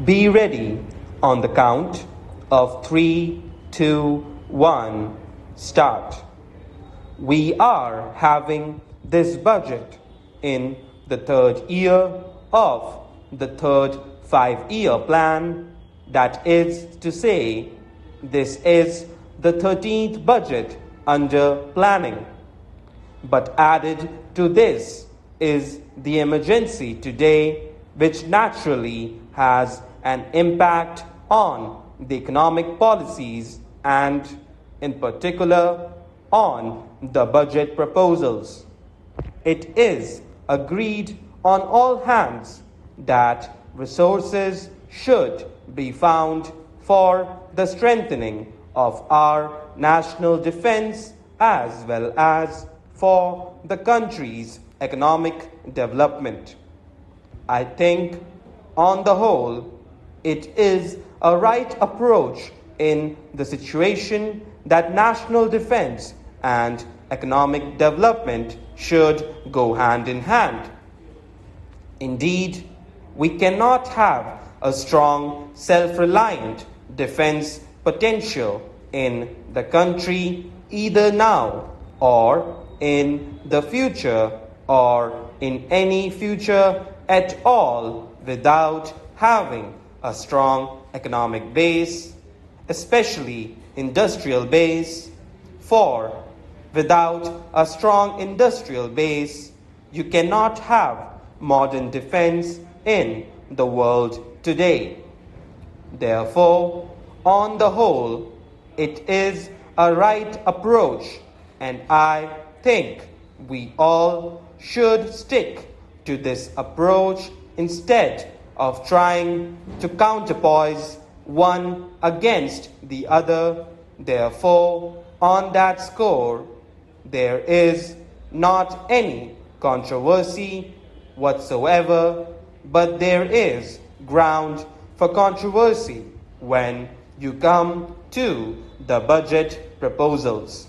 Be ready on the count of 3, 2, 1, start. We are having this budget in the third year of the third 5-year plan. That is to say, this is the 13th budget under planning. But added to this is the emergency today, which naturally has an impact on the economic policies and, in particular, on the budget proposals. It is agreed on all hands that resources should be found for the strengthening of our national defense as well as for the country's economic development. I think, on the whole, it is a right approach in the situation that national defense and economic development should go hand in hand. Indeed, we cannot have a strong, self-reliant defense potential in the country either now or in the future or in any future at all without having a strong economic base, especially industrial base. For without a strong industrial base, you cannot have modern defense in the world today. Therefore, on the whole, it is a right approach, and I think we all should stick to this approach instead of trying to counterpoise one against the other. Therefore, on that score, there is not any controversy whatsoever, but there is ground for controversy when you come to the budget proposals.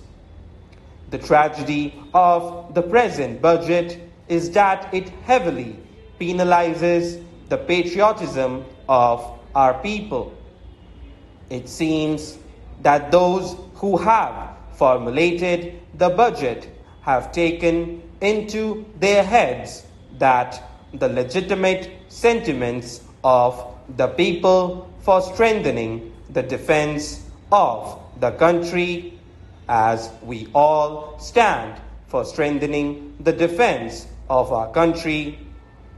The tragedy of the present budget is that it heavily penalizes the patriotism of our people. It seems that those who have formulated the budget have taken into their heads that the legitimate sentiments of the people for strengthening the defense of the country, as we all stand for strengthening the defense of our country,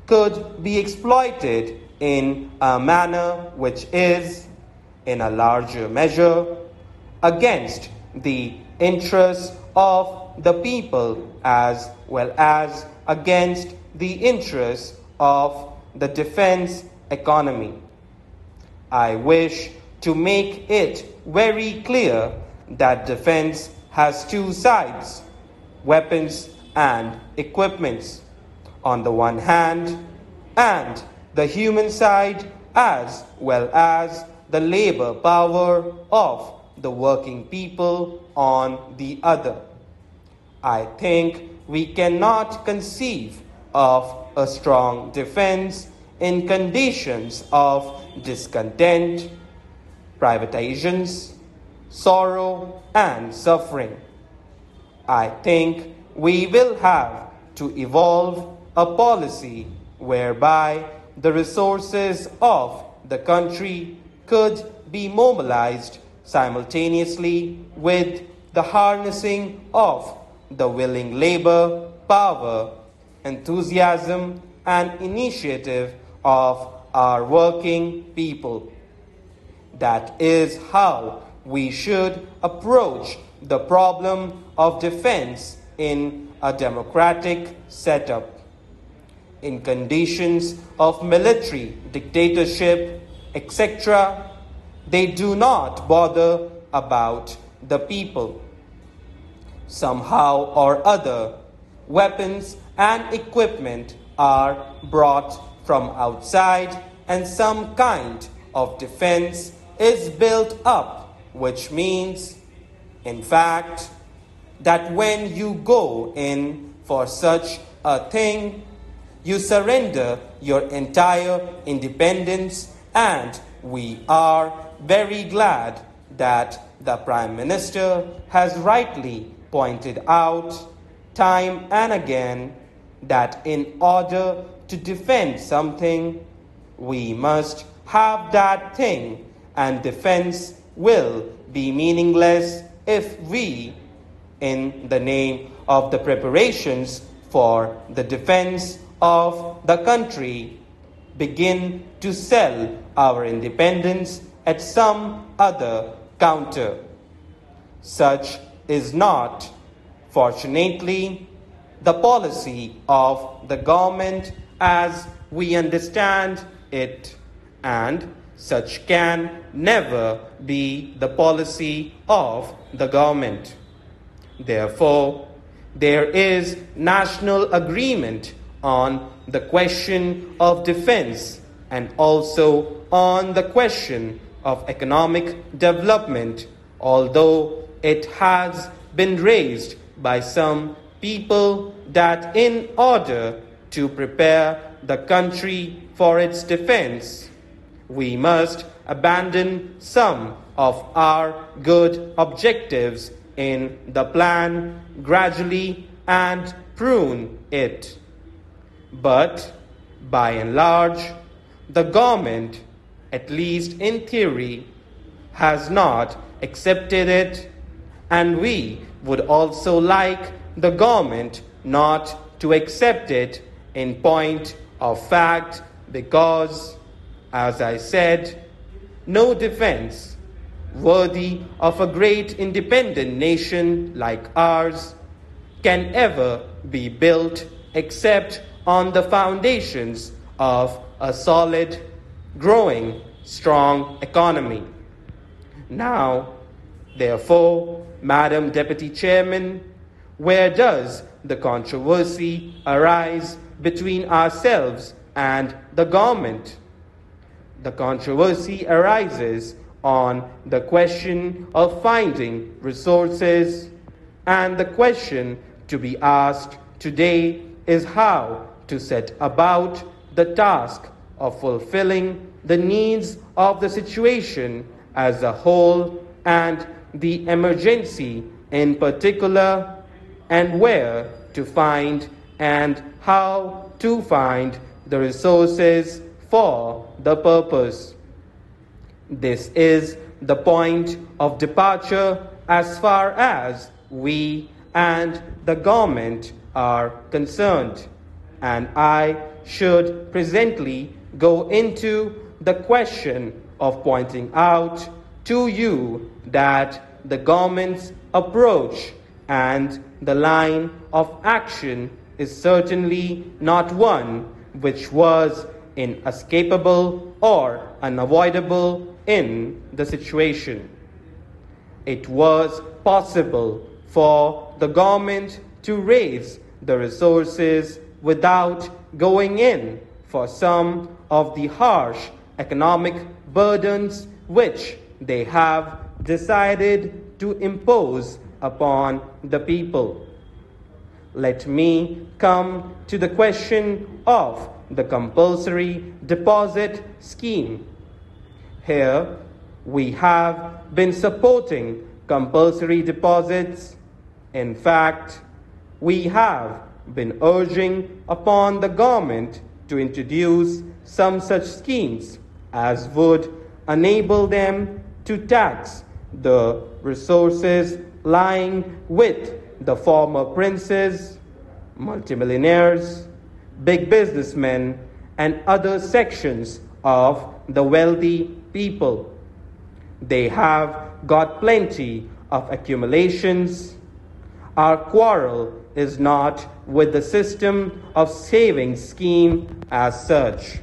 could be exploited in a manner which is, in a larger measure, against the interests of the people as well as against the interests of the defense economy. I wish to make it very clear that defense has two sides, weapons and equipments on the one hand, and the human side as well as the labor power of the working people on the other. I think we cannot conceive of a strong defense in conditions of discontent, privatizations, sorrow, and suffering. I think we will have to evolve a policy whereby the resources of the country could be mobilized simultaneously with the harnessing of the willing labor, power, enthusiasm, and initiative of our working people. That is how we should approach the problem of defense in a democratic setup. In conditions of military dictatorship, etc., they do not bother about the people. Somehow or other, weapons and equipment are brought from outside and some kind of defense is built up, which means, in fact, that when you go in for such a thing, you surrender your entire independence And we are very glad that the Prime Minister has rightly pointed out time and again that in order to defend something, we must have that thing, and defense will be meaningless if we, in the name of the preparations for the defense of the country, begin to sell our independence at some other counter. Such is not, fortunately, the policy of the government as we understand it, and such can never be the policy of the government. Therefore, there is national agreement on the question of defense and also on the question of economic development, although it has been raised by some people that in order to prepare the country for its defense, we must abandon some of our good objectives in the plan gradually and prune it. But by and large, the government, at least in theory, has not accepted it, and we would also like the government not to accept it in point of fact, because, as I said, no defense worthy of a great independent nation like ours can ever be built except on the foundations of a solid, growing, strong economy. Now, therefore, Madam Deputy Chairman, where does the controversy arise between ourselves and the government? The controversy arises on the question of finding resources, and the question to be asked today is how to set about the task of fulfilling the needs of the situation as a whole and the emergency in particular, and where to find and how to find the resources for the purpose. This is the point of departure as far as we and the government are concerned, and I should presently go into the question of pointing out to you that the government's approach and the line of action is certainly not one which was inescapable or unavoidable in the situation. It was possible for the government to raise the resources without going in for some of the harsh economic burdens which they have decided to impose upon the people. Let me come to the question of the compulsory deposit scheme. Here, we have been supporting compulsory deposits. In fact, we have been urging upon the government to introduce some such schemes as would enable them to tax the resources lying with the former princes, multimillionaires, big businessmen, and other sections of the wealthy people. They have got plenty of accumulations. Our quarrel is not with the system of savings scheme as such.